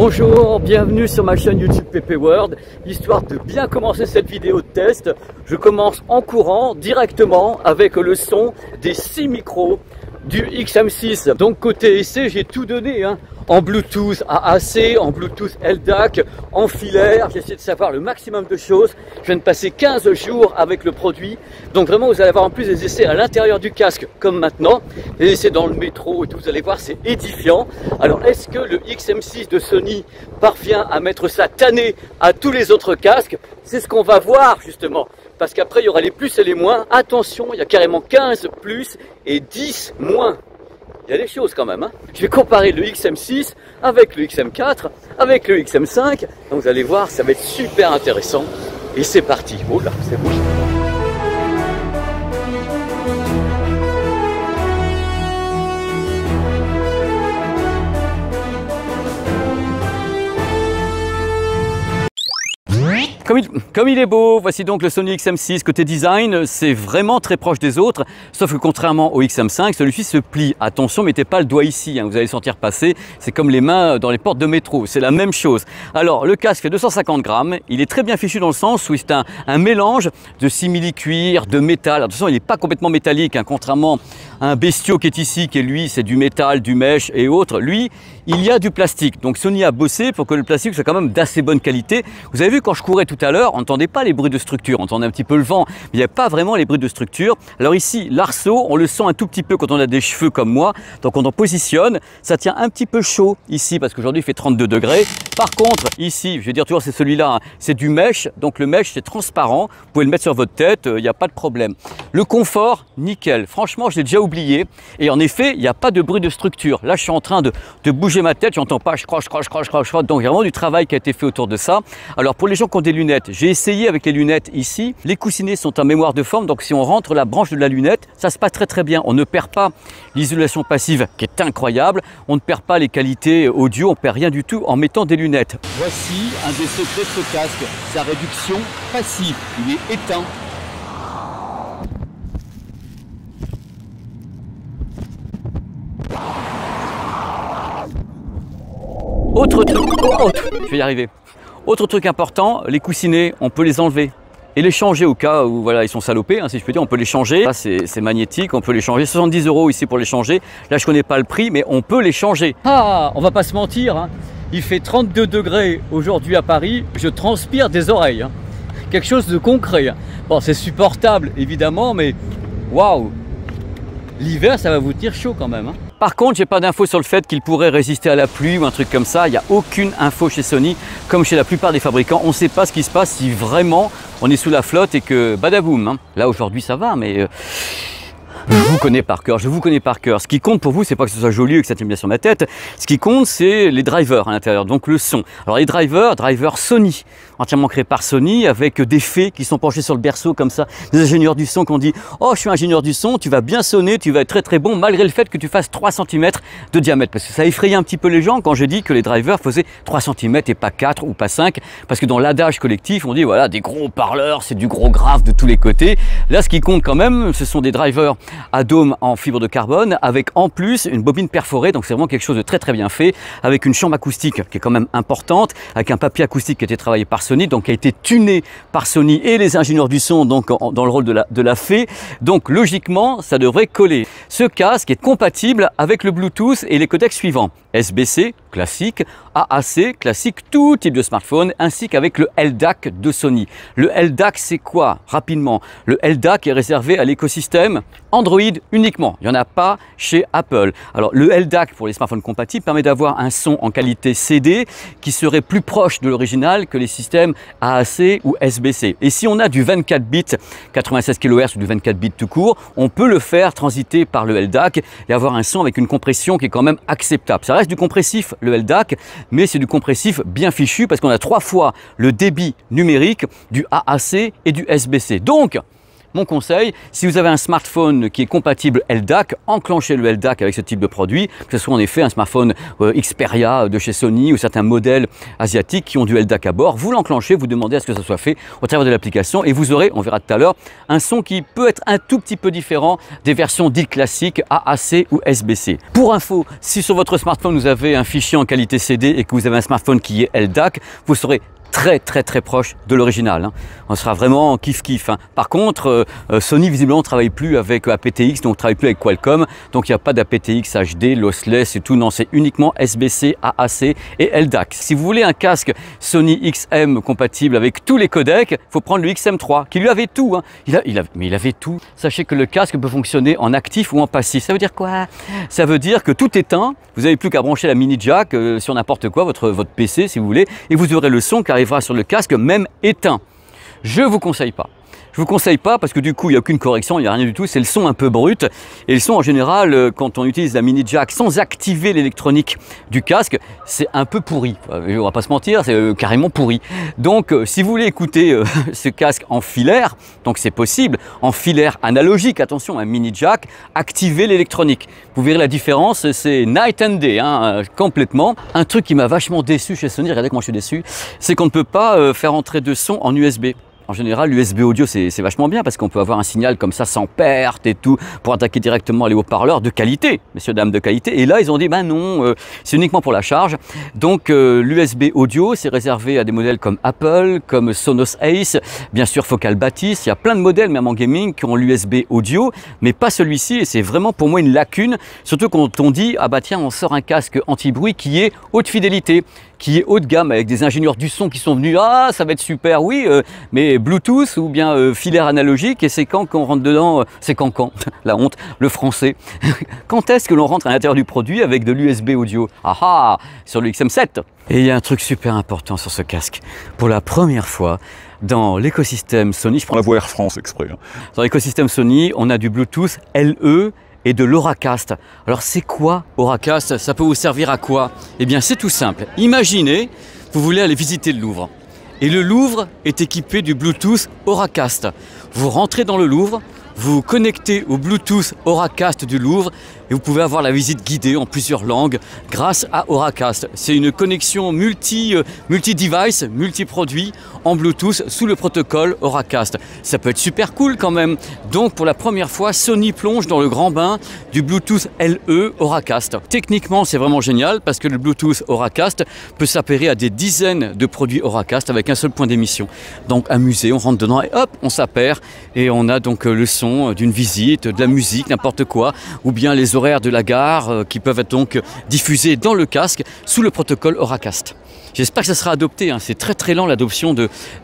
Bonjour, bienvenue sur ma chaîne YouTube PP World. Histoire de bien commencer cette vidéo de test, je commence en courant directement avec le son des 6 micros du XM6. Donc côté essai, j'ai tout donné, en Bluetooth AAC, en Bluetooth LDAC, en filaire. J'ai essayé de savoir le maximum de choses. Je viens de passer 15 jours avec le produit. Donc vraiment, vous allez avoir en plus des essais à l'intérieur du casque, comme maintenant. Des essais dans le métro et tout, vous allez voir, c'est édifiant. Alors, est-ce que le XM6 de Sony parvient à mettre sa tannée à tous les autres casques? C'est ce qu'on va voir, justement. Parce qu'après, il y aura les plus et les moins. Attention, il y a carrément 15 plus et 10 moins. Il y a des choses quand même. Je vais comparer le XM6 avec le XM4, avec le XM5. Donc vous allez voir, ça va être super intéressant. Et c'est parti. Oh là, c'est beau. Comme il est beau, voici donc le Sony XM6. Côté design, c'est vraiment très proche des autres, sauf que contrairement au XM5, celui-ci se plie. Attention, mettez pas le doigt ici, vous allez le sentir passer. C'est comme les mains dans les portes de métro, c'est la même chose. Alors, le casque fait 250 grammes, il est très bien fichu dans le sens où c'est un mélange de simili-cuir, de métal. Attention, il n'est pas complètement métallique, contrairement à un bestiau qui est ici, qui lui, c'est du métal, du mèche et autres. Lui, il y a du plastique. Donc Sony a bossé pour que le plastique soit quand même d'assez bonne qualité. Vous avez vu quand je courais tout à l'heure, on n'entendait pas les bruits de structure, on entendait un petit peu le vent, mais il n'y a pas vraiment les bruits de structure. Alors ici, l'arceau, on le sent un tout petit peu quand on a des cheveux comme moi. Donc quand on positionne, ça tient un petit peu chaud ici parce qu'aujourd'hui il fait 32 degrés. Par contre, ici, je vais dire toujours c'est celui-là, c'est du mèche. Donc le mèche c'est transparent, vous pouvez le mettre sur votre tête, il n'y a pas de problème. Le confort, nickel. Franchement, je l'ai déjà oublié. Et en effet, il n'y a pas de bruit de structure. Là, je suis en train de bouger ma tête, j'entends pas, je croche. Donc il y a vraiment du travail qui a été fait autour de ça. Alors pour les gens qui ont des lunettes, j'ai essayé avec les lunettes ici. Les coussinets sont en mémoire de forme, donc si on rentre la branche de la lunette, ça se passe très bien. On ne perd pas l'isolation passive qui est incroyable. On ne perd pas les qualités audio, on perd rien du tout en mettant des lunettes. Voici un des secrets de ce casque, sa réduction passive. Il est éteint. Autre truc, je vais y arriver. Autre truc important, les coussinets, on peut les enlever et les changer au cas où voilà, ils sont salopés, si je peux dire, on peut les changer. Là, c'est magnétique, on peut les changer. 70 € ici pour les changer. Là, je connais pas le prix, mais on peut les changer. Ah, on va pas se mentir, il fait 32 degrés aujourd'hui à Paris, je transpire des oreilles. Quelque chose de concret. Bon, c'est supportable, évidemment, mais waouh! L'hiver, ça va vous tenir chaud quand même. Par contre, j'ai pas d'infos sur le fait qu'il pourrait résister à la pluie ou un truc comme ça. Il n'y a aucune info chez Sony, comme chez la plupart des fabricants. On ne sait pas ce qui se passe si vraiment on est sous la flotte et que badaboum. Là, aujourd'hui, ça va, mais je vous connais par cœur, Ce qui compte pour vous, c'est pas que ce soit joli ou que ça tienne bien sur ma tête. Ce qui compte, c'est les drivers à l'intérieur, donc le son. Alors les drivers Sony, entièrement créés par Sony, avec des fées qui sont penchés sur le berceau comme ça, des ingénieurs du son qui ont dit « Oh, je suis ingénieur du son, tu vas bien sonner, tu vas être très bon, malgré le fait que tu fasses 3 cm de diamètre. » Parce que ça effrayait un petit peu les gens quand j'ai dit que les drivers faisaient 3 cm et pas 4 ou pas 5. Parce que dans l'adage collectif, on dit voilà, des gros haut-parleurs, c'est du gros grave de tous les côtés. Là, ce qui compte quand même, ce sont des drivers à dôme en fibre de carbone avec en plus une bobine perforée, donc c'est vraiment quelque chose de très bien fait, avec une chambre acoustique qui est quand même importante, avec un papier acoustique qui a été travaillé par Sony, donc qui a été tuné par Sony et les ingénieurs du son donc dans le rôle de la fée, donc logiquement ça devrait coller. Ce casque est compatible avec le Bluetooth et les codecs suivants: SBC classique, AAC classique, tout type de smartphone, ainsi qu'avec le LDAC de Sony. Le LDAC, c'est quoi? Rapidement, le LDAC est réservé à l'écosystème Android uniquement. Il n'y en a pas chez Apple. Alors, le LDAC pour les smartphones compatibles permet d'avoir un son en qualité CD qui serait plus proche de l'original que les systèmes AAC ou SBC. Et si on a du 24 bits 96 kHz ou du 24 bits tout court, on peut le faire transiter par le LDAC et avoir un son avec une compression qui est quand même acceptable. Ça reste du compressif, le LDAC, mais c'est du compressif bien fichu parce qu'on a 3 fois le débit numérique du AAC et du SBC. Donc, mon conseil, si vous avez un smartphone qui est compatible LDAC, enclenchez le LDAC avec ce type de produit, que ce soit en effet un smartphone Xperia de chez Sony ou certains modèles asiatiques qui ont du LDAC à bord. Vous l'enclenchez, vous demandez à ce que ça soit fait au travers de l'application et vous aurez, on verra tout à l'heure, un son qui peut être un tout petit peu différent des versions dites classiques AAC ou SBC. Pour info, si sur votre smartphone vous avez un fichier en qualité CD et que vous avez un smartphone qui est LDAC, vous serez très proche de l'original, hein. On sera vraiment kiff-kiff, hein. Par contre, Sony visiblement ne travaille plus avec aptX, donc ne travaille plus avec Qualcomm, donc il n'y a pas d'aptX HD, lossless et tout, non, c'est uniquement SBC, AAC et LDAC. Si vous voulez un casque Sony XM compatible avec tous les codecs, il faut prendre le XM3, qui lui avait tout, hein. Mais il avait tout. Sachez que le casque peut fonctionner en actif ou en passif. Ça veut dire quoi? Ça veut dire que tout éteint, vous n'avez plus qu'à brancher la mini jack sur n'importe quoi, votre PC si vous voulez, et vous aurez le son qui arrivera sur le casque même éteint. Je ne vous conseille pas. Je vous conseille pas parce que du coup il n'y a aucune correction, il n'y a rien du tout, c'est le son un peu brut. Et le son en général, quand on utilise la mini jack sans activer l'électronique du casque, c'est un peu pourri. On va pas se mentir, c'est carrément pourri. Donc si vous voulez écouter ce casque en filaire, donc c'est possible, en filaire analogique, attention, un mini jack, activez l'électronique. Vous verrez la différence, c'est night and day, hein, complètement. Un truc qui m'a vachement déçu chez Sony, regardez comment je suis déçu, c'est qu'on ne peut pas faire entrer de son en USB. En général, l'USB audio, c'est vachement bien parce qu'on peut avoir un signal comme ça sans perte et tout pour attaquer directement les haut-parleurs de qualité, messieurs, dames de qualité. Et là, ils ont dit, ben non, c'est uniquement pour la charge. Donc, l'USB audio, c'est réservé à des modèles comme Apple, comme Sonos Ace, bien sûr Focal Batis. Il y a plein de modèles, même en gaming, qui ont l'USB audio, mais pas celui-ci. Et c'est vraiment pour moi une lacune, surtout quand on dit, ah bah tiens, on sort un casque anti-bruit qui est haute fidélité, qui est haut de gamme avec des ingénieurs du son qui sont venus, ah ça va être super, oui, mais Bluetooth ou bien filaire analogique, et c'est quand qu'on rentre dedans, c'est quand la honte, le français. Quand est-ce que l'on rentre à l'intérieur du produit avec de l'USB audio? Ah ah, sur le XM7. Et il y a un truc super important sur ce casque. Pour la première fois, dans l'écosystème Sony, je prends la voix Air France exprès. Dans l'écosystème Sony, on a du Bluetooth LE et de l'Auracast. Alors c'est quoi Auracast? Ça peut vous servir à quoi? Eh bien c'est tout simple. Imaginez, vous voulez aller visiter le Louvre. Et le Louvre est équipé du Bluetooth Auracast. Vous rentrez dans le Louvre, vous vous connectez au Bluetooth Auracast du Louvre et vous pouvez avoir la visite guidée en plusieurs langues grâce à Auracast. C'est une connexion multi-device, multi-produit en Bluetooth sous le protocole Auracast. Ça peut être super cool quand même. Donc pour la première fois, Sony plonge dans le grand bain du Bluetooth LE Auracast. Techniquement, c'est vraiment génial parce que le Bluetooth Auracast peut s'appairer à des dizaines de produits Auracast avec un seul point d'émission. Donc un musée, on rentre dedans et hop, on s'appaire et on a donc le son d'une visite, de la musique, n'importe quoi, ou bien les horaires de la gare qui peuvent être donc diffusés dans le casque sous le protocole Auracast. J'espère que ça sera adopté, hein. C'est très lent l'adoption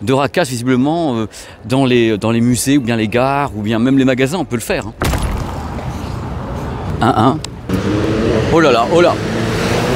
d'Auracast visiblement dans les musées ou bien les gares ou bien même les magasins, on peut le faire. Oh là là, oh là.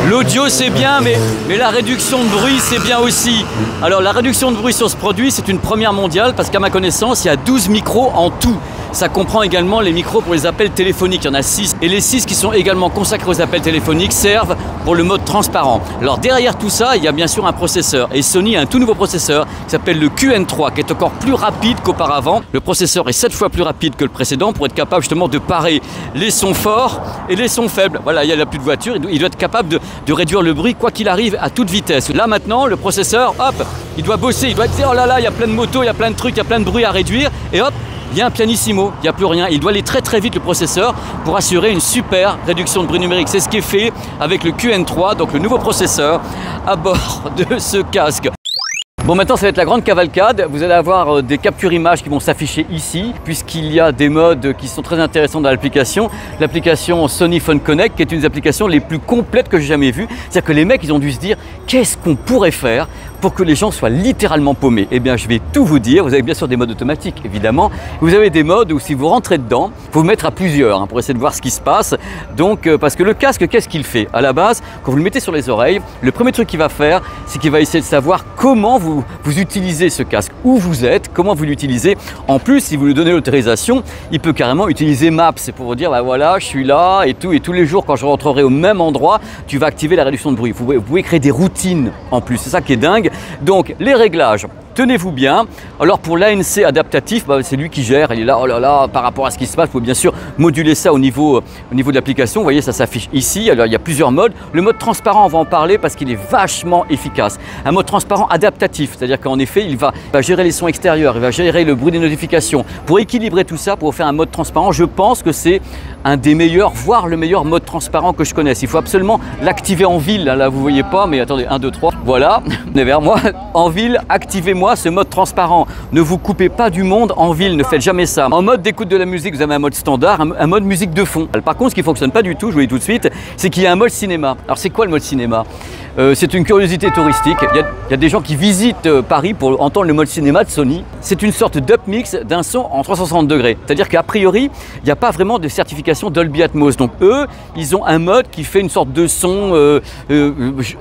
L'audio c'est bien, mais la réduction de bruit c'est bien aussi. Alors la réduction de bruit sur ce produit c'est une première mondiale parce qu'à ma connaissance il y a 12 micros en tout. Ça comprend également les micros pour les appels téléphoniques, il y en a 6. Et les 6 qui sont également consacrés aux appels téléphoniques servent pour le mode transparent. Alors derrière tout ça, il y a bien sûr un processeur. Et Sony a un tout nouveau processeur qui s'appelle le QN3, qui est encore plus rapide qu'auparavant. Le processeur est 7 fois plus rapide que le précédent pour être capable justement de parer les sons forts et les sons faibles. Voilà, il n'y a plus de voiture, il doit être capable de réduire le bruit quoi qu'il arrive à toute vitesse. Là maintenant, le processeur, hop, il doit bosser, il doit dire oh là là, il y a plein de motos, il y a plein de trucs, il y a plein de bruit à réduire. Et hop, il y a un pianissimo, il n'y a plus rien. Il doit aller très vite le processeur pour assurer une super réduction de bruit numérique. C'est ce qui est fait avec le QN3, donc le nouveau processeur à bord de ce casque. Bon, maintenant ça va être la grande cavalcade. Vous allez avoir des captures images qui vont s'afficher ici, puisqu'il y a des modes qui sont très intéressants dans l'application. L'application Sony Phone Connect, qui est une des applications les plus complètes que j'ai jamais vues. C'est-à-dire que les mecs, ils ont dû se dire, qu'est-ce qu'on pourrait faire pour que les gens soient littéralement paumés? Eh bien, je vais tout vous dire. Vous avez bien sûr des modes automatiques, évidemment. Vous avez des modes où si vous rentrez dedans, il faut vous mettre à plusieurs pour essayer de voir ce qui se passe. Donc, parce que le casque, qu'est-ce qu'il fait? À la base, quand vous le mettez sur les oreilles, le premier truc qu'il va faire, c'est qu'il va essayer de savoir comment vous utilisez ce casque, où vous êtes, comment vous l'utilisez. En plus, si vous lui donnez l'autorisation, il peut carrément utiliser Maps. C'est pour vous dire, bah voilà, je suis là et tout. Et tous les jours, quand je rentrerai au même endroit, tu vas activer la réduction de bruit. Vous pouvez créer des routines en plus. C'est ça qui est dingue. Donc, les réglages. tenez-vous bien. Alors pour l'ANC adaptatif, bah, c'est lui qui gère, il est là, oh là là, par rapport à ce qui se passe, il faut bien sûr moduler ça au niveau de l'application. Vous voyez, ça s'affiche ici, alors il y a plusieurs modes. Le mode transparent, on va en parler parce qu'il est vachement efficace. Un mode transparent adaptatif, c'est-à-dire qu'en effet, il va gérer les sons extérieurs, il va gérer le bruit des notifications. Pour équilibrer tout ça, pour faire un mode transparent, je pense que c'est un des meilleurs, voire le meilleur mode transparent que je connaisse. Il faut absolument l'activer en ville. Là, vous voyez pas, mais attendez, 1, 2, 3. Voilà, venez vers moi. En ville, activez-moi ce mode transparent. Ne vous coupez pas du monde en ville, ne faites jamais ça. En mode d'écoute de la musique, vous avez un mode standard, un mode musique de fond. Par contre, ce qui ne fonctionne pas du tout, je vous le dis tout de suite, c'est qu'il y a un mode cinéma. Alors, c'est quoi le mode cinéma ? C'est une curiosité touristique. Il y a des gens qui visitent Paris pour entendre le mode cinéma de Sony. C'est une sorte d'upmix d'un son en 360 degrés. C'est-à-dire qu'à priori, il n'y a pas vraiment de certification Dolby Atmos. Donc eux, ils ont un mode qui fait une sorte de son,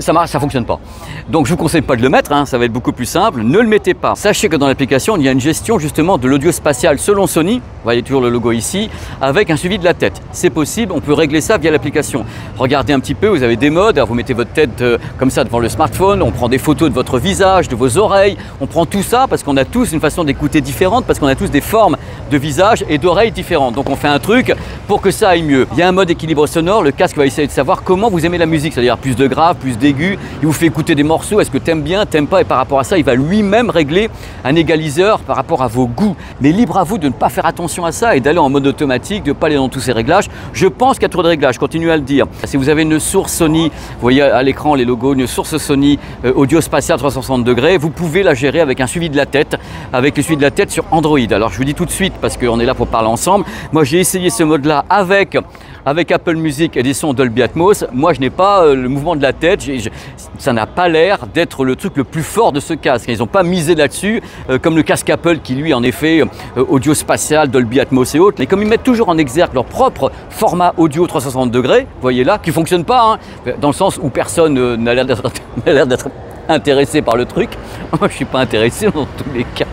ça fonctionne pas. Donc je vous conseille pas de le mettre, hein, ça va être beaucoup plus simple. Ne le mettez pas. Sachez que dans l'application, il y a une gestion justement de l'audio spatial selon Sony. Vous voyez toujours le logo ici, avec un suivi de la tête. C'est possible, on peut régler ça via l'application. Regardez un petit peu, vous avez des modes. Alors vous mettez votre tête comme ça devant le smartphone, on prend des photos de votre visage, de vos oreilles, on prend tout ça parce qu'on a tous une façon d'écouter différente, parce qu'on a tous des formes de visage et d'oreilles différentes. Donc on fait un truc pour que ça aille mieux. Il y a un mode équilibre sonore, le casque va essayer de savoir comment vous aimez la musique, c'est-à-dire plus de grave, plus d'aigu, il vous fait écouter des morceaux, est-ce que t'aimes bien, t'aimes pas, et par rapport à ça, il va lui-même régler un égaliseur par rapport à vos goûts. Mais libre à vous de ne pas faire attention à ça et d'aller en mode automatique, de ne pas aller dans tous ces réglages. Je pense qu'il y a trop de réglages, je continue à le dire. Si vous avez une source Sony, vous voyez à l'écran les logos, une source Sony audio spatial 360 degrés, vous pouvez la gérer avec un suivi de la tête, avec le suivi de la tête sur Android. Alors je vous dis tout de suite, parce qu'on est là pour parler ensemble, moi j'ai essayé ce mode-là avec Apple Music et des sons Dolby Atmos. Moi je n'ai pas le mouvement de la tête, ça n'a pas l'air d'être le truc le plus fort de ce casque. Ils n'ont pas misé là-dessus, comme le casque Apple qui lui en effet audio spatial, Dolby Atmos et autres. Et comme ils mettent toujours en exergue leur propre format audio 360 degrés, vous voyez là, qui ne fonctionne pas, hein, dans le sens où personne n'a l'air d'être intéressé par le truc. Moi je ne suis pas intéressé dans tous les cas.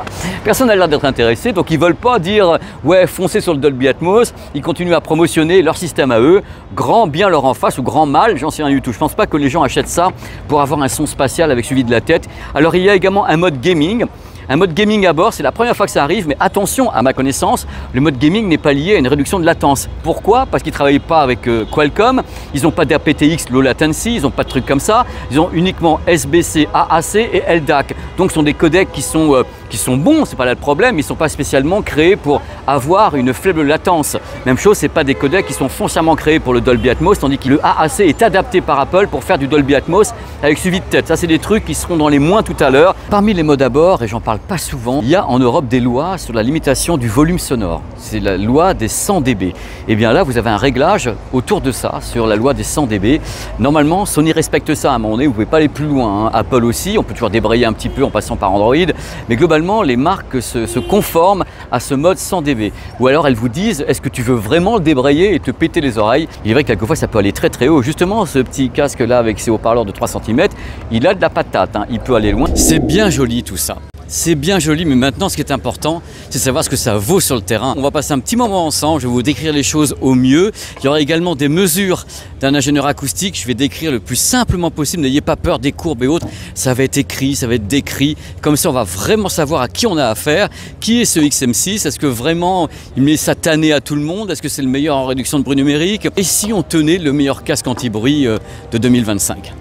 Personne n'a l'air d'être intéressé, donc ils ne veulent pas dire ouais foncez sur le Dolby Atmos. Ils continuent à promotionner leur système à eux, grand bien leur en face ou grand mal, j'en sais rien du tout. Je ne pense pas que les gens achètent ça pour avoir un son spatial avec suivi de la tête. Alors il y a également un mode gaming. Un mode gaming à bord, c'est la première fois que ça arrive, mais attention, à ma connaissance, le mode gaming n'est pas lié à une réduction de latence. Pourquoi? Parce qu'ils ne travaillent pas avec Qualcomm, ils n'ont pas d'aptX low latency, ils n'ont pas de trucs comme ça, ils ont uniquement SBC, AAC et LDAC. Donc ce sont des codecs qui sont bons, c'est pas là le problème, ils ne sont pas spécialement créés pour avoir une faible latence. Même chose, c'est pas des codecs qui sont foncièrement créés pour le Dolby Atmos, tandis que le AAC est adapté par Apple pour faire du Dolby Atmos avec suivi de tête. Ça, c'est des trucs qui seront dans les moins tout à l'heure. Parmi les modes à bord, et j'en parle pas souvent, il y a en Europe des lois sur la limitation du volume sonore. C'est la loi des 100 dB. Et bien là, vous avez un réglage autour de ça, sur la loi des 100 dB. Normalement, Sony respecte ça à un moment donné, vous pouvez pas aller plus loin, hein. Apple aussi, on peut toujours débrayer un petit peu en passant par Android, mais globalement, les marques se conforment à ce mode 100 dB. Ou alors elles vous disent, est-ce que tu veux vraiment le débrayer et te péter les oreilles? Il est vrai que quelquefois ça peut aller très très haut. Justement, ce petit casque là avec ses haut-parleurs de 3 cm, il a de la patate, hein. Il peut aller loin. C'est bien joli tout ça. C'est bien joli, mais maintenant ce qui est important, c'est de savoir ce que ça vaut sur le terrain. On va passer un petit moment ensemble, je vais vous décrire les choses au mieux. Il y aura également des mesures d'un ingénieur acoustique, je vais décrire le plus simplement possible, n'ayez pas peur des courbes et autres. Ça va être écrit, ça va être décrit, comme ça on va vraiment savoir à qui on a affaire. Qui est ce XM6? Est-ce que vraiment il met satané à tout le monde? Est-ce que c'est le meilleur en réduction de bruit numérique? Et si on tenait le meilleur casque anti-bruit de 2025?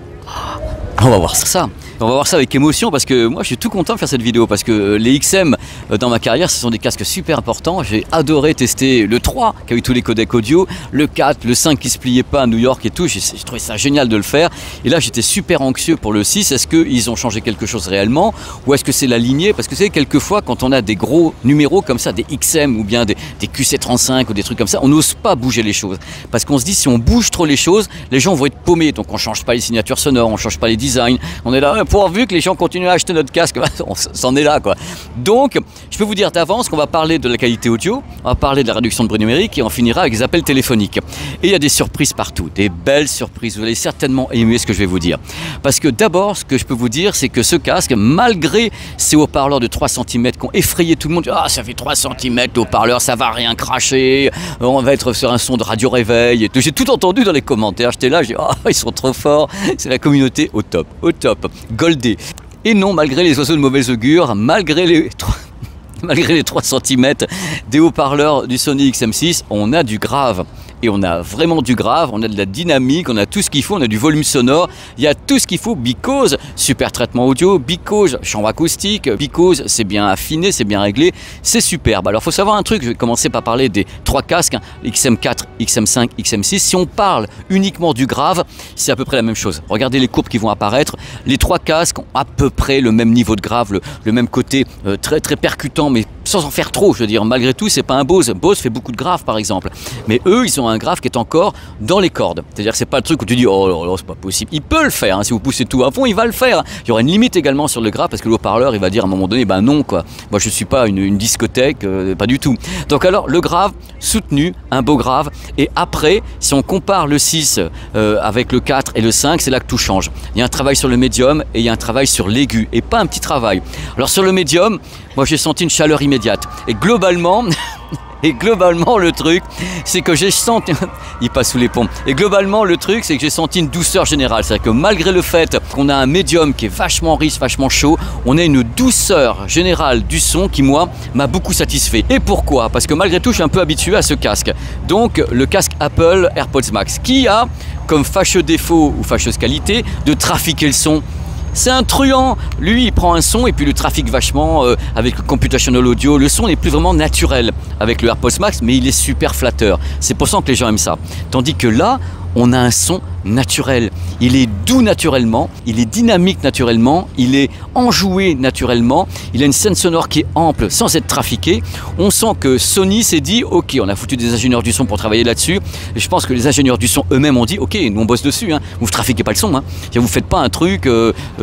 On va voir ça. On va voir ça avec émotion parce que moi je suis tout content de faire cette vidéo parce que les XM dans ma carrière ce sont des casques super importants. J'ai adoré tester le 3 qui a eu tous les codecs audio, le 4, le 5 qui se pliait pas à New York et tout. J'ai trouvé ça génial de le faire. Et là j'étais super anxieux pour le 6. Est-ce qu'ils ont changé quelque chose réellement ou est-ce que c'est la lignée? Parce que vous savez, quelquefois quand on a des gros numéros comme ça, des XM ou bien des QC35 ou des trucs comme ça, on n'ose pas bouger les choses. Parce qu'on se dit si on bouge trop les choses, les gens vont être paumés. Donc on change pas les signatures sonores, on change pas les designs. On est là pourvu que les gens continuent à acheter notre casque, on s'en est là quoi. Donc je peux vous dire d'avance qu'on va parler de la qualité audio, on va parler de la réduction de bruit numérique et on finira avec les appels téléphoniques. Et il y a des surprises partout, des belles surprises, vous allez certainement aimer ce que je vais vous dire. Parce que d'abord ce que je peux vous dire c'est que ce casque, malgré ses haut-parleurs de 3 cm qui ont effrayé tout le monde, ah ça fait 3 cm le haut-parleur, ça va rien cracher, on va être sur un son de radio réveil et tout. J'ai tout entendu dans les commentaires, j'étais là, j'ai dit oh ils sont trop forts, c'est la communauté au top, goldé. Et non, malgré les oiseaux de mauvaise augure, malgré les 3 cm des haut-parleurs du Sony XM6, on a du grave. Et on a vraiment du grave, on a de la dynamique, on a tout ce qu'il faut, on a du volume sonore, il y a tout ce qu'il faut, because, super traitement audio, because, chambre acoustique, because, c'est bien affiné, c'est bien réglé, c'est superbe. Alors il faut savoir un truc, je vais commencer par parler des 3 casques, hein, XM4, XM5, XM6. Si on parle uniquement du grave, c'est à peu près la même chose. Regardez les courbes qui vont apparaître, les 3 casques ont à peu près le même niveau de grave, le même côté très percutant, mais sans en faire trop, je veux dire. Malgré tout, c'est pas un Bose. Bose fait beaucoup de grave, par exemple. Mais eux, ils ont un grave qui est encore dans les cordes. C'est-à-dire que c'est pas le truc où tu dis oh là là, c'est pas possible. Il peut le faire, hein. Si vous poussez tout à fond, il va le faire. Il y aura une limite également sur le grave parce que le haut-parleur, il va dire à un moment donné, ben non quoi. Moi, je suis pas une discothèque, pas du tout. Donc alors, le grave soutenu, un beau grave. Et après, si on compare le 6 avec le 4 et le 5, c'est là que tout change. Il y a un travail sur le médium et il y a un travail sur l'aigu et pas un petit travail. Alors sur le médium, moi j'ai senti une chaleur immédiate. Et globalement, le truc, c'est que j'ai senti... Il passe sous les ponts. Et globalement, le truc, c'est que j'ai senti une douceur générale. C'est-à-dire que malgré le fait qu'on a un médium qui est vachement riche, vachement chaud, on a une douceur générale du son qui, moi, m'a beaucoup satisfait. Et pourquoi? Parce que malgré tout, je suis un peu habitué à ce casque. Donc, le casque Apple AirPods Max, qui a comme fâcheux défaut ou fâcheuse qualité de trafiquer le son. C'est un truand, lui il prend un son et puis le trafique vachement avec le computational audio, le son n'est plus vraiment naturel avec le AirPods Max mais il est super flatteur, c'est pour ça que les gens aiment ça. Tandis que là, on a un son naturel, il est doux naturellement, il est dynamique naturellement, il est enjoué naturellement, il a une scène sonore qui est ample sans être trafiqué. On sent que Sony s'est dit ok, on a foutu des ingénieurs du son pour travailler là-dessus, et je pense que les ingénieurs du son eux-mêmes ont dit ok, nous on bosse dessus, hein. Vous ne trafiquez pas le son, hein. Vous ne faites pas un truc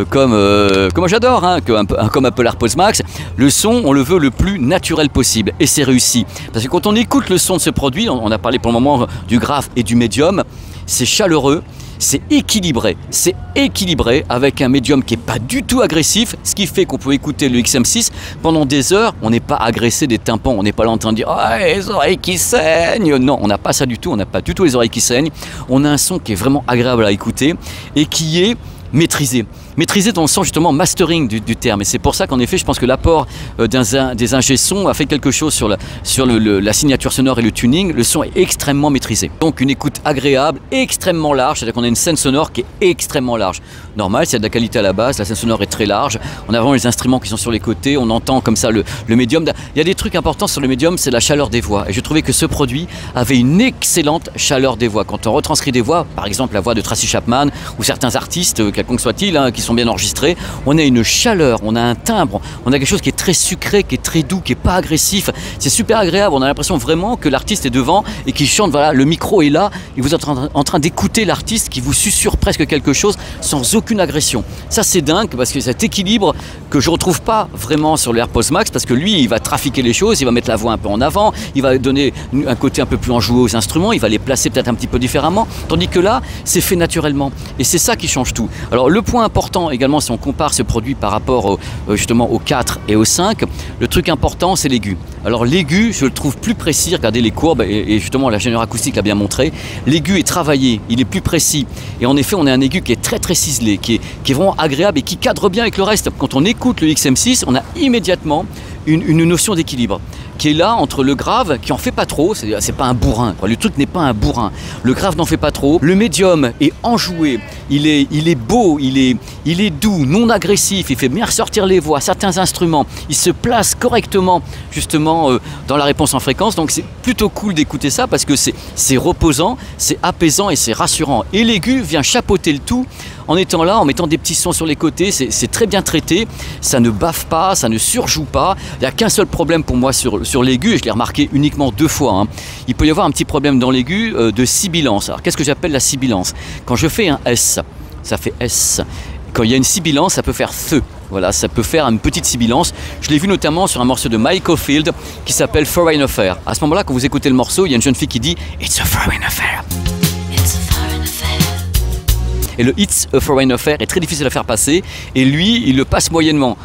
comme moi j'adore, hein, comme Apple AirPods Max, le son on le veut le plus naturel possible et c'est réussi. Parce que quand on écoute le son de ce produit, on a parlé pour le moment du grave et du médium, c'est chaleureux, c'est équilibré avec un médium qui n'est pas du tout agressif, ce qui fait qu'on peut écouter le XM6 pendant des heures, on n'est pas agressé des tympans, on n'est pas là en train de dire oh, les oreilles qui saignent, non, on n'a pas ça du tout, on n'a pas du tout les oreilles qui saignent, on a un son qui est vraiment agréable à écouter et qui est maîtrisé dans le sens justement mastering du terme, et c'est pour ça qu'en effet je pense que l'apport des ingé son a fait quelque chose sur la signature sonore et le tuning. Le son est extrêmement maîtrisé, donc une écoute agréable, extrêmement large, c'est-à-dire qu'on a une scène sonore qui est extrêmement large. Normal, s'il y a de la qualité à la base, la scène sonore est très large, on a vraiment les instruments qui sont sur les côtés, on entend comme ça le médium. Il y a des trucs importants sur le médium, c'est la chaleur des voix, et je trouvais que ce produit avait une excellente chaleur des voix. Quand on retranscrit des voix, par exemple la voix de Tracy Chapman ou certains artistes, quelconque soit-il, hein, qui sont bien enregistrés, on a une chaleur, on a un timbre, on a quelque chose qui est très sucré, qui est très doux, qui est pas agressif, c'est super agréable, on a l'impression vraiment que l'artiste est devant et qu'il chante, voilà, le micro est là et vous êtes en train d'écouter l'artiste qui vous susurre presque quelque chose sans aucune agression. Ça c'est dingue parce que cet équilibre que je retrouve pas vraiment sur le AirPods Max, parce que lui il va trafiquer les choses, il va mettre la voix un peu en avant, il va donner un côté un peu plus enjoué aux instruments, il va les placer peut-être un petit peu différemment, tandis que là c'est fait naturellement et c'est ça qui change tout. Alors le point important également, si on compare ce produit par rapport justement au 4 et au 5, le truc important c'est l'aigu. Alors l'aigu, je le trouve plus précis, regardez les courbes et justement l'ingénieur acoustique l'a bien montré, l'aigu est travaillé, il est plus précis et en effet on a un aigu qui est très ciselé, qui est vraiment agréable et qui cadre bien avec le reste. Quand on écoute le XM6, on a immédiatement une notion d'équilibre qui est là entre le grave qui en fait pas trop, c'est pas un bourrin, quoi. Le truc n'est pas un bourrin, le grave n'en fait pas trop, le médium est enjoué, il est beau, il est doux, non agressif, il fait bien ressortir les voix, certains instruments, il se place correctement justement dans la réponse en fréquence, donc c'est plutôt cool d'écouter ça parce que c'est reposant, c'est apaisant et c'est rassurant, et l'aigu vient chapeauter le tout en étant là, en mettant des petits sons sur les côtés, c'est très bien traité, ça ne baffe pas, ça ne surjoue pas. Il n'y a qu'un seul problème pour moi sur l'aigu, et je l'ai remarqué uniquement 2 fois. Hein. Il peut y avoir un petit problème dans l'aigu de sibilance. Alors qu'est-ce que j'appelle la sibilance? Quand je fais un S, ça fait S. Quand il y a une sibilance, ça peut faire feu. Voilà, ça peut faire une petite sibilance. Je l'ai vu notamment sur un morceau de Mike Oldfield qui s'appelle Foreign Affair. À ce moment-là, quand vous écoutez le morceau, il y a une jeune fille qui dit « It's a foreign affair ». Et le It's a Foreign Affair est très difficile à faire passer et lui, il le passe moyennement.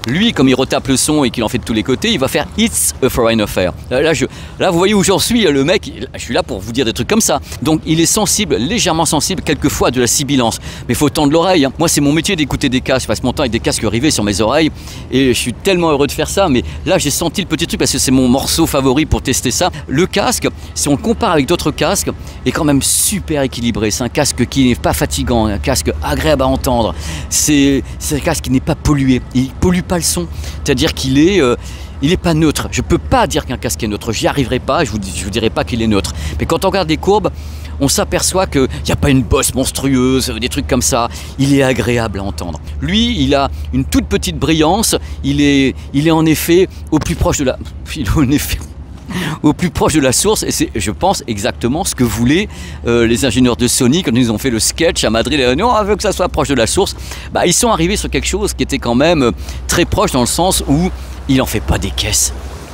Lui, comme il retape le son et qu'il en fait de tous les côtés, il va faire It's a Foreign Affair. Là, vous voyez où j'en suis, le mec, je suis là pour vous dire des trucs comme ça. Donc il est sensible, légèrement sensible, quelquefois à de la sibilance. Mais il faut tendre l'oreille. Hein. Moi, c'est mon métier d'écouter des casques. Je passe mon temps avec des casques rivés sur mes oreilles et je suis tellement heureux de faire ça. Mais là, j'ai senti le petit truc parce que c'est mon morceau favori pour tester ça. Le casque, si on le compare avec d'autres casques, est quand même super équilibré. C'est un casque qui n'est pas fatigant, un casque agréable à entendre. C'est un casque qui n'est pas pollué. Il pollue pas le son, c'est-à-dire qu'il est, il est pas neutre. Je peux pas dire qu'un casque est neutre, j'y arriverai pas, je vous dirai pas qu'il est neutre. Mais quand on regarde les courbes, on s'aperçoit qu'il n'y a pas une bosse monstrueuse, des trucs comme ça. Il est agréable à entendre. Lui, il a une toute petite brillance, il est en effet au plus proche de la... au plus proche de la source, et c'est, je pense, exactement ce que voulaient les ingénieurs de Sony quand ils ont fait le sketch à Madrid. Non, on veut que ça soit proche de la source. Bah, ils sont arrivés sur quelque chose qui était quand même très proche dans le sens où il n'en fait pas des caisses.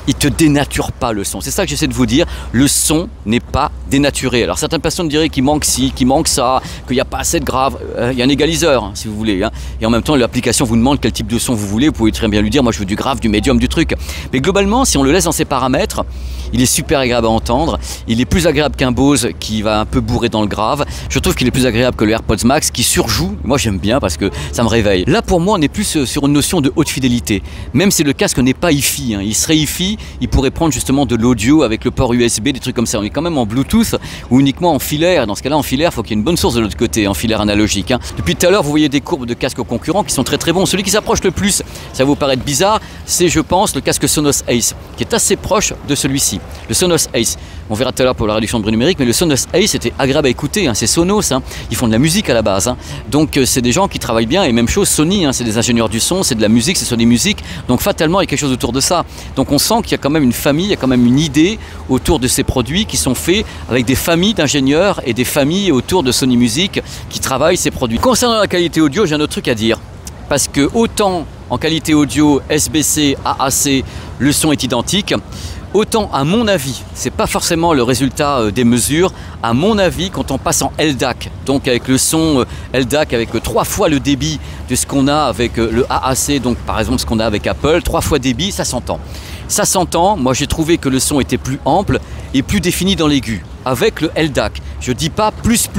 Il ne te dénature pas le son. C'est ça que j'essaie de vous dire. Le son n'est pas dénaturé. Alors certaines personnes diraient qu'il manque ci, qu'il manque ça, qu'il n'y a pas assez de grave. Il y a un égaliseur, hein, si vous voulez. Hein. Et en même temps, l'application vous demande quel type de son vous voulez. Vous pouvez très bien lui dire, moi je veux du grave, du médium, du truc. Mais globalement, si on le laisse dans ses paramètres, il est super agréable à entendre. Il est plus agréable qu'un Bose qui va un peu bourrer dans le grave. Je trouve qu'il est plus agréable que le AirPods Max qui surjoue. Moi j'aime bien parce que ça me réveille. Là pour moi, on est plus sur une notion de haute fidélité. Même si le casque n'est pas hi-fi. Hein. Il serait hi-fi, il pourrait prendre justement de l'audio avec le port USB, des trucs comme ça. On est quand même en Bluetooth ou uniquement en filaire. Dans ce cas-là, en filaire, il faut qu'il y ait une bonne source de l'autre côté, en filaire analogique. Hein. Depuis tout à l'heure, vous voyez des courbes de casques concurrents qui sont très très bons. Celui qui s'approche le plus, ça va vous paraître bizarre, c'est je pense le casque Sonos Ace, qui est assez proche de celui-ci. Le Sonos Ace. On verra tout à l'heure pour la réduction de bruit numérique, mais le Sonos Ace était agréable à écouter. Hein. C'est Sonos, hein. Ils font de la musique à la base. Hein. Donc c'est des gens qui travaillent bien. Et même chose, Sony, hein. C'est des ingénieurs du son, c'est de la musique, c'est sur des musiques. Donc fatalement, il y a quelque chose autour de ça. Donc on sent qu'il y a quand même une famille, il y a quand même une idée autour de ces produits qui sont faits avec des familles d'ingénieurs et des familles autour de Sony Music qui travaillent ces produits. Concernant la qualité audio, j'ai un autre truc à dire. Parce que autant en qualité audio, SBC, AAC, le son est identique. Autant à mon avis, c'est pas forcément le résultat des mesures, à mon avis quand on passe en LDAC, donc avec le son LDAC avec 3 fois le débit de ce qu'on a avec le AAC, donc par exemple ce qu'on a avec Apple, 3 fois débit, ça s'entend. Ça s'entend, moi j'ai trouvé que le son était plus ample et plus défini dans l'aigu, avec le LDAC. Je dis pas plus,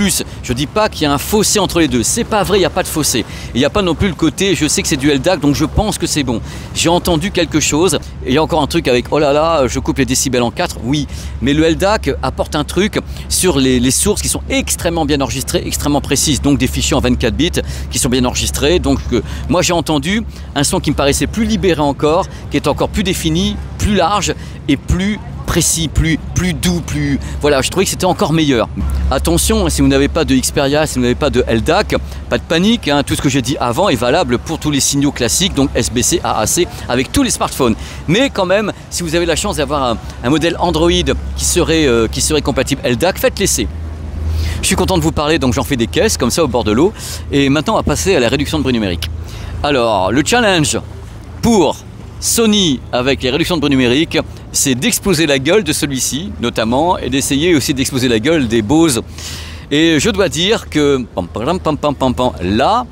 je dis pas qu'il y a un fossé entre les deux, c'est pas vrai, il n'y a pas de fossé. Il n'y a pas non plus le côté, je sais que c'est du LDAC, donc je pense que c'est bon. J'ai entendu quelque chose, et il y a encore un truc avec, oh là là, je coupe les décibels en 4, oui. Mais le LDAC apporte un truc sur les sources qui sont extrêmement bien enregistrées, extrêmement précises, donc des fichiers en 24 bits qui sont bien enregistrés. Donc moi j'ai entendu un son qui me paraissait plus libéré encore, qui est encore plus défini, plus large et plus précis, plus doux, plus... Voilà, je trouvais que c'était encore meilleur. Attention, si vous n'avez pas de Xperia, si vous n'avez pas de LDAC, pas de panique, hein, tout ce que j'ai dit avant est valable pour tous les signaux classiques, donc SBC, AAC, avec tous les smartphones. Mais quand même, si vous avez la chance d'avoir un modèle Android qui serait compatible LDAC, faites l'essai. Je suis content de vous parler, donc j'en fais des caisses comme ça au bord de l'eau. Et maintenant, on va passer à la réduction de bruit numérique. Alors, le challenge pour Sony avec les réductions de bruit numérique, c'est d'exploser la gueule de celui-ci, notamment, et d'essayer aussi d'exploser la gueule des Bose. Et je dois dire que là,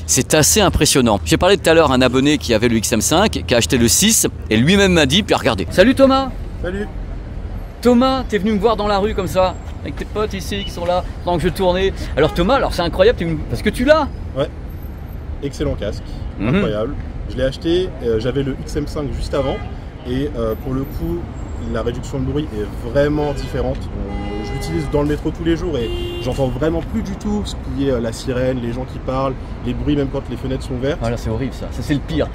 c'est assez impressionnant. J'ai parlé tout à l'heure à un abonné qui avait le XM5, qui a acheté le 6, et lui-même m'a dit, puis regardez. Salut Thomas. Salut. Thomas, t'es venu me voir dans la rue comme ça, avec tes potes ici qui sont là, pendant que je tournais. Alors Thomas, alors c'est incroyable, parce que tu l'as. Ouais, excellent casque, incroyable. Je l'ai acheté, j'avais le XM5 juste avant, et pour le coup, la réduction de bruit est vraiment différente. Je l'utilise dans le métro tous les jours et j'entends vraiment plus du tout ce qui est la sirène, les gens qui parlent, les bruits même quand les fenêtres sont ouvertes. Voilà, c'est horrible ça c'est le pire.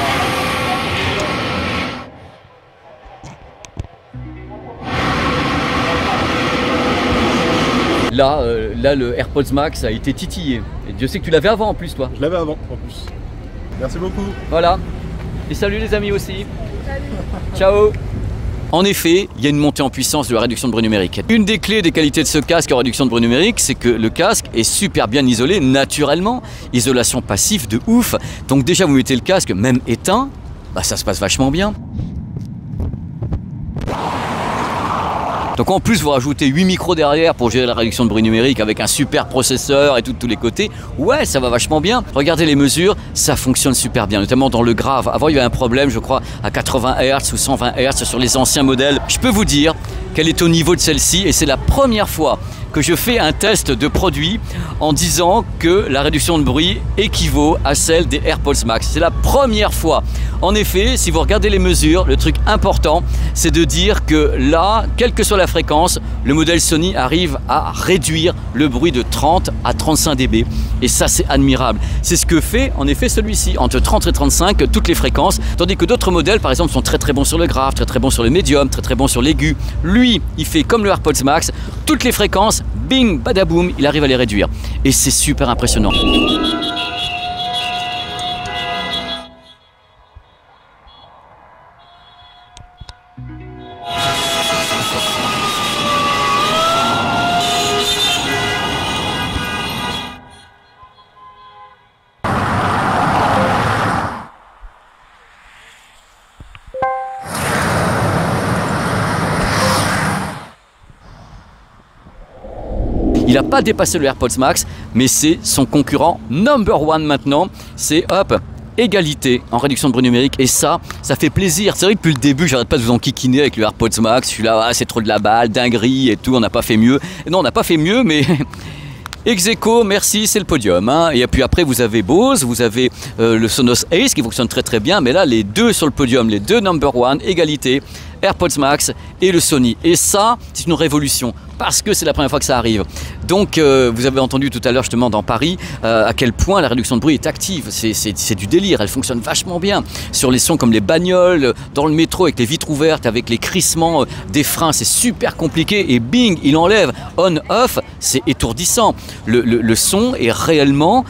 Là, le AirPods Max a été titillé. Et Dieu sait que tu l'avais avant en plus, toi. Je l'avais avant en plus. Merci beaucoup. Voilà. Et salut les amis aussi. Salut. Ciao. En effet, il y a une montée en puissance de la réduction de bruit numérique. Une des clés des qualités de ce casque en réduction de bruit numérique, c'est que le casque est super bien isolé naturellement. Isolation passive de ouf. Donc déjà, vous mettez le casque, même éteint, bah, ça se passe vachement bien. Donc en plus vous rajoutez 8 micros derrière pour gérer la réduction de bruit numérique avec un super processeur et tout de tous les côtés. Ouais, ça va vachement bien. Regardez les mesures, ça fonctionne super bien, notamment dans le grave. Avant il y avait un problème, je crois, à 80 Hz ou 120 Hz sur les anciens modèles. Je peux vous dire qu'elle est au niveau de celle-ci et c'est la première fois que je fais un test de produit en disant que la réduction de bruit équivaut à celle des AirPods Max. C'est la première fois. En effet, si vous regardez les mesures, le truc important, c'est de dire que là, quelle que soit la fréquence, le modèle Sony arrive à réduire le bruit de 30 à 35 dB. Et ça, c'est admirable. C'est ce que fait en effet celui-ci, entre 30 et 35, toutes les fréquences, tandis que d'autres modèles, par exemple, sont très très bons sur le grave, très très bons sur le médium, très très bons sur l'aigu. Lui, il fait comme le AirPods Max, toutes les fréquences, bing, badaboum, il arrive à les réduire. Et c'est super impressionnant. Il n'a pas dépassé le AirPods Max, mais c'est son concurrent number one maintenant. C'est hop, égalité en réduction de bruit numérique. Et ça fait plaisir. C'est vrai que depuis le début, j'arrête pas de vous enquiquiner avec le AirPods Max. Je suis là, ah, c'est trop de la balle, dinguerie et tout, on n'a pas fait mieux. Et non, on n'a pas fait mieux, mais... Ex aequo, merci, c'est le podium. Hein. Et puis après, vous avez Bose, vous avez le Sonos Ace qui fonctionne très très bien. Mais là, les deux sur le podium, les deux number one, égalité, AirPods Max et le Sony. Et ça, c'est une révolution. Parce que c'est la première fois que ça arrive. Donc vous avez entendu tout à l'heure justement dans Paris à quel point la réduction de bruit est active. C'est du délire, elle fonctionne vachement bien. Sur les sons comme les bagnoles, dans le métro avec les vitres ouvertes, avec les crissements des freins, c'est super compliqué. Et bing, il enlève on-off, c'est étourdissant. Le son est réellement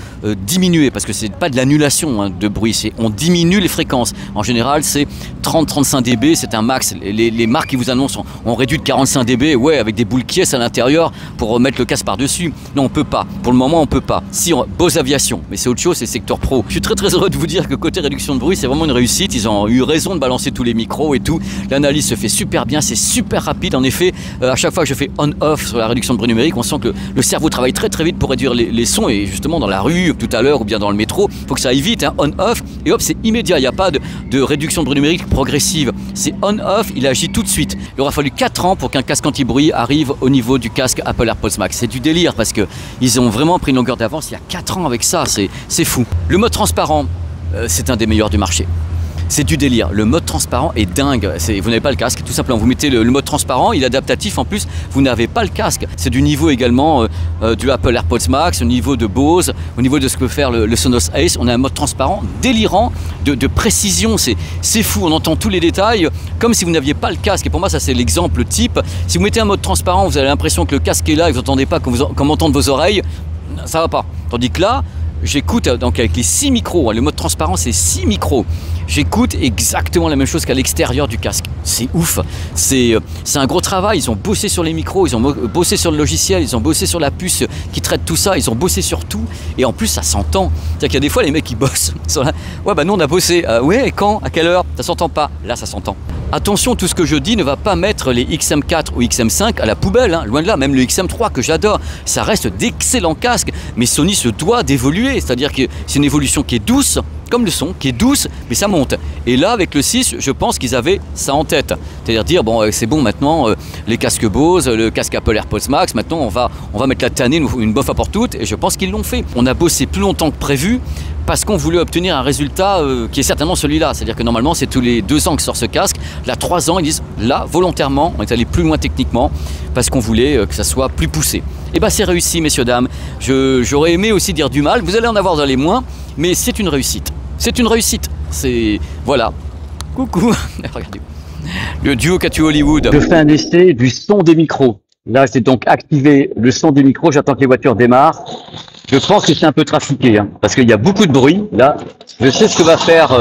diminué parce que c'est pas de l'annulation hein, de bruit, on diminue les fréquences. En général c'est 30-35 dB, c'est un max. Les marques qui vous annoncent on réduit de 45 dB, ouais, avec des boules à l'intérieur pour remettre le casque par-dessus. Non, on peut pas. Pour le moment, on peut pas. Si, Bose Aviation, mais c'est autre chose, c'est secteur pro. Je suis très très heureux de vous dire que côté réduction de bruit, c'est vraiment une réussite. Ils ont eu raison de balancer tous les micros et tout. L'analyse se fait super bien, c'est super rapide. En effet, à chaque fois que je fais on-off sur la réduction de bruit numérique, on sent que le cerveau travaille très très vite pour réduire les sons. Et justement, dans la rue, tout à l'heure, ou bien dans le métro, il faut que ça aille vite, hein, on-off. Et hop, c'est immédiat. Il n'y a pas de réduction de bruit numérique progressive. C'est on-off, il agit tout de suite. Il aura fallu 4 ans pour qu'un casque anti-bruit arrive au niveau du casque Apple AirPods Max. C'est du délire parce qu'ils ont vraiment pris une longueur d'avance il y a 4 ans avec ça, c'est fou. Le mode transparent, c'est un des meilleurs du marché. C'est du délire. Le mode transparent est dingue. Vous n'avez pas le casque, tout simplement. Vous mettez le mode transparent, il est adaptatif. En plus, vous n'avez pas le casque. C'est du niveau également du Apple AirPods Max, au niveau de Bose, au niveau de ce que peut faire le Sonos Ace. On a un mode transparent délirant de précision. C'est fou. On entend tous les détails comme si vous n'aviez pas le casque. Et pour moi, ça, c'est l'exemple type. Si vous mettez un mode transparent, vous avez l'impression que le casque est là et vous n'entendez pas comme entendent vos oreilles. Ça va pas. Tandis que là, j'écoute donc avec les 6 micros, hein, le mode transparent c'est 6 micros, j'écoute exactement la même chose qu'à l'extérieur du casque. C'est ouf, c'est un gros travail, ils ont bossé sur les micros, ils ont bossé sur le logiciel, ils ont bossé sur la puce qui traite tout ça, ils ont bossé sur tout et en plus ça s'entend. C'est-à-dire qu'il y a des fois les mecs qui bossent, ils sont là, ouais bah nous on a bossé, ouais quand, à quelle heure, ça s'entend pas, là ça s'entend. Attention, tout ce que je dis ne va pas mettre les XM4 ou XM5 à la poubelle, hein, loin de là, même le XM3 que j'adore, ça reste d'excellents casques, mais Sony se doit d'évoluer, c'est-à-dire que c'est une évolution qui est douce, comme le son, qui est douce, mais ça monte. Et là, avec le 6, je pense qu'ils avaient ça en tête, c'est-à-dire dire, bon, c'est bon maintenant, les casques Bose, le casque Apple AirPods Max, maintenant on va mettre la tannée une bonne fois pour toutes, et je pense qu'ils l'ont fait. On a bossé plus longtemps que prévu, parce qu'on voulait obtenir un résultat qui est certainement celui-là. C'est-à-dire que normalement, c'est tous les 2 ans que sort ce casque. Là, 3 ans, ils disent, là, volontairement, on est allé plus loin techniquement parce qu'on voulait que ça soit plus poussé. Et bien, c'est réussi, messieurs, dames. J'aurais aimé aussi dire du mal. Vous allez en avoir dans les moins, mais c'est une réussite. C'est une réussite. C'est... Voilà. Coucou. Regardez. Le duo qu'a tué Hollywood. Je fais un essai du son des micros. Là, c'est donc activé le son des micros. J'attends que les voitures démarrent. Je pense que c'est un peu trafiqué, hein, parce qu'il y a beaucoup de bruit. Là, je sais ce que va faire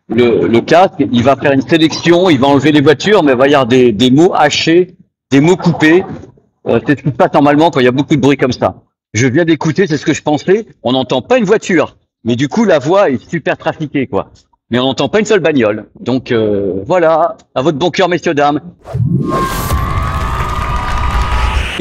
le casque. Il va faire une sélection, il va enlever les voitures, mais il va y avoir des mots hachés, des mots coupés. C'est ce qui se passe normalement quand il y a beaucoup de bruit comme ça. Je viens d'écouter, c'est ce que je pensais. On n'entend pas une voiture, mais du coup, la voix est super trafiquée, quoi. Mais on n'entend pas une seule bagnole. Donc voilà, à votre bon cœur, messieurs, dames.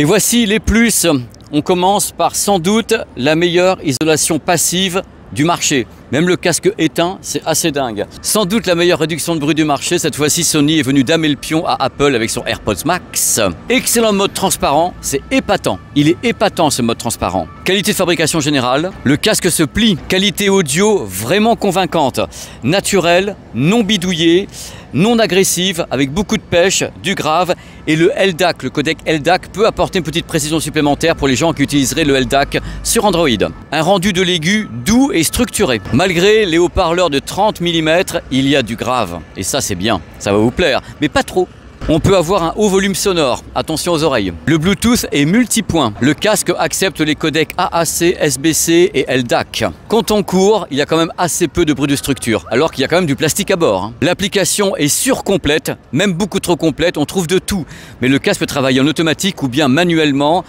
Et voici les plus. On commence par sans doute la meilleure isolation passive du marché. Même le casque éteint, c'est assez dingue. Sans doute la meilleure réduction de bruit du marché. Cette fois-ci, Sony est venu damer le pion à Apple avec son AirPods Max. Excellent mode transparent, c'est épatant. Il est épatant ce mode transparent. Qualité de fabrication générale, le casque se plie. Qualité audio vraiment convaincante. Naturelle, non bidouillée, non agressive, avec beaucoup de pêche, du grave. Et le LDAC, le codec LDAC, peut apporter une petite précision supplémentaire pour les gens qui utiliseraient le LDAC sur Android. Un rendu de l'aigu doux et structuré. Malgré les haut-parleurs de 30 mm, il y a du grave. Et ça, c'est bien, ça va vous plaire, mais pas trop. On peut avoir un haut volume sonore, attention aux oreilles. Le Bluetooth est multipoint. Le casque accepte les codecs AAC, SBC et LDAC. Quand on court, il y a quand même assez peu de bruit de structure, alors qu'il y a quand même du plastique à bord. L'application est surcomplète, même beaucoup trop complète, on trouve de tout. Mais le casque peut travailler en automatique ou bien manuellement,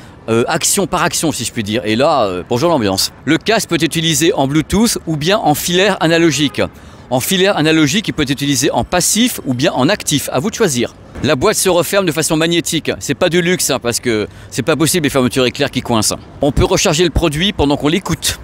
action par action si je puis dire. Et là, bonjour l'ambiance. Le casque peut être utilisé en Bluetooth ou bien en filaire analogique. En filaire analogique, il peut être utilisé en passif ou bien en actif, à vous de choisir. La boîte se referme de façon magnétique. C'est pas du luxe hein, parce que c'est pas possible les fermetures éclairs qui coincent. On peut recharger le produit pendant qu'on l'écoute.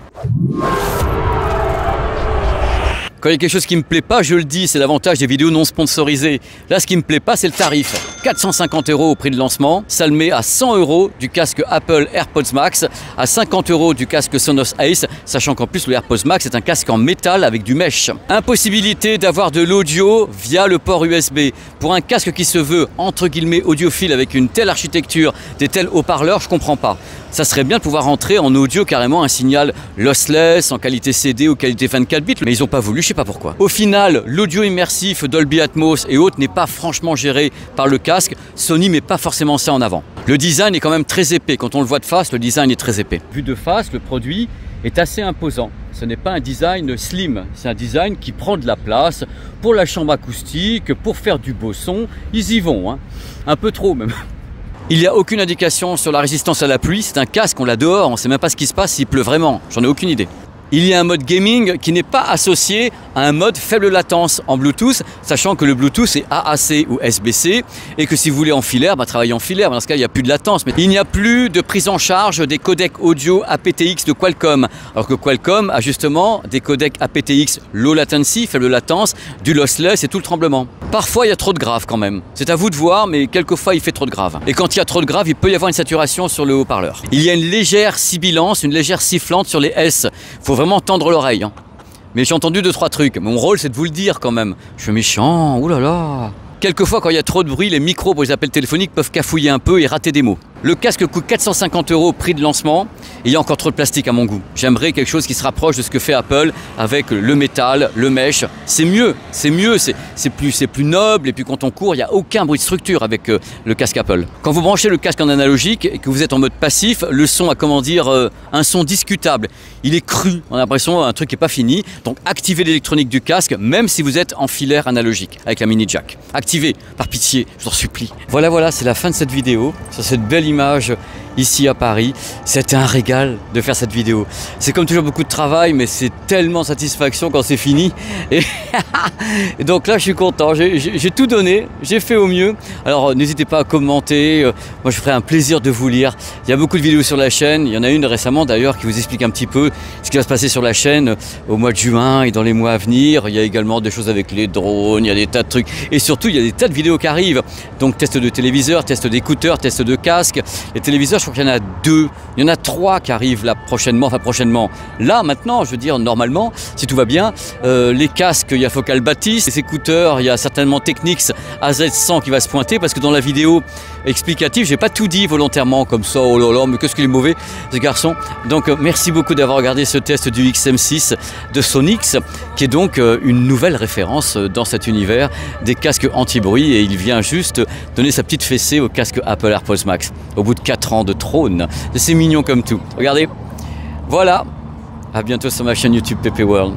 Quand il y a quelque chose qui me plaît pas, je le dis, c'est l'avantage des vidéos non sponsorisées. Là, ce qui me plaît pas, c'est le tarif. 450 € au prix de lancement, ça le met à 100 € du casque Apple AirPods Max, à 50 € du casque Sonos Ace, sachant qu'en plus le AirPods Max est un casque en métal avec du mesh. Impossibilité d'avoir de l'audio via le port USB. Pour un casque qui se veut entre guillemets audiophile avec une telle architecture, des tels haut-parleurs, je comprends pas. Ça serait bien de pouvoir rentrer en audio carrément un signal lossless, en qualité CD ou qualité 24 bits, mais ils n'ont pas voulu, je sais pas pourquoi. Au final, l'audio immersif Dolby Atmos et autres n'est pas franchement géré par le casque. Sony met pas forcément ça en avant. Le design est quand même très épais. Quand on le voit de face, le design est très épais. Vu de face, le produit est assez imposant. Ce n'est pas un design slim, c'est un design qui prend de la place pour la chambre acoustique, pour faire du beau son. Ils y vont, hein. Un peu trop même. Il n'y a aucune indication sur la résistance à la pluie, c'est un casque, on l'a dehors, on ne sait même pas ce qui se passe s'il pleut vraiment, j'en ai aucune idée. Il y a un mode gaming qui n'est pas associé à un mode faible latence en Bluetooth, sachant que le Bluetooth est AAC ou SBC et que si vous voulez en filaire, travaillez en filaire. Dans ce cas, il n'y a plus de latence. Mais il n'y a plus de prise en charge des codecs audio aptX de Qualcomm, alors que Qualcomm a justement des codecs aptX low latency, faible latence, du lossless et tout le tremblement. Parfois, il y a trop de grave quand même. C'est à vous de voir, mais quelquefois, il fait trop de grave. Et quand il y a trop de grave, il peut y avoir une saturation sur le haut-parleur. Il y a une légère sibilance, une légère sifflante sur les S. Faut vraiment tendre l'oreille. Hein. Mais j'ai entendu 2-3 trucs. Mon rôle, c'est de vous le dire quand même. Je suis méchant, oulala. Quelquefois, quand il y a trop de bruit, les micros pour les appels téléphoniques peuvent cafouiller un peu et rater des mots. Le casque coûte 450 € prix de lancement. Et il y a encore trop de plastique à mon goût. J'aimerais quelque chose qui se rapproche de ce que fait Apple avec le métal, le mesh. C'est mieux, c'est plus noble. Et puis quand on court, il n'y a aucun bruit de structure avec le casque Apple. Quand vous branchez le casque en analogique et que vous êtes en mode passif, le son a comment dire un son discutable. Il est cru, on a l'impression un truc qui n'est pas fini. Donc activez l'électronique du casque, même si vous êtes en filaire analogique avec la mini jack. Activez, par pitié, je vous en supplie. Voilà, c'est la fin de cette vidéo sur cette belle image ici à Paris. C'était un régal de faire cette vidéo. C'est comme toujours beaucoup de travail, mais c'est tellement satisfaction quand c'est fini. Et donc là, je suis content. J'ai tout donné, j'ai fait au mieux. Alors n'hésitez pas à commenter. Moi, je ferai un plaisir de vous lire. Il y a beaucoup de vidéos sur la chaîne. Il y en a une récemment d'ailleurs qui vous explique un petit peu ce qui va se passer sur la chaîne au mois de juin et dans les mois à venir. Il y a également des choses avec les drones, il y a des tas de trucs. Et surtout, il y a des tas de vidéos qui arrivent. Donc test de téléviseur, test d'écouteurs, test de casque. Les téléviseurs, je crois qu'il y en a 2, il y en a 3 qui arrivent là prochainement. Là, maintenant, je veux dire, normalement, si tout va bien, les casques, il y a Focal Batis, les écouteurs, il y a certainement Technics AZ100 qui va se pointer parce que dans la vidéo explicative, j'ai pas tout dit volontairement comme ça, oh là là, mais qu'est-ce qu'il est mauvais, ce garçon. Donc, merci beaucoup d'avoir regardé ce test du XM6 de Sonix, qui est donc une nouvelle référence dans cet univers des casques anti-bruit et il vient juste donner sa petite fessée au casque Apple AirPods Max au bout de 4 ans de trône. C'est mignon comme tout. Regardez, voilà, à bientôt sur ma chaîne YouTube PP World.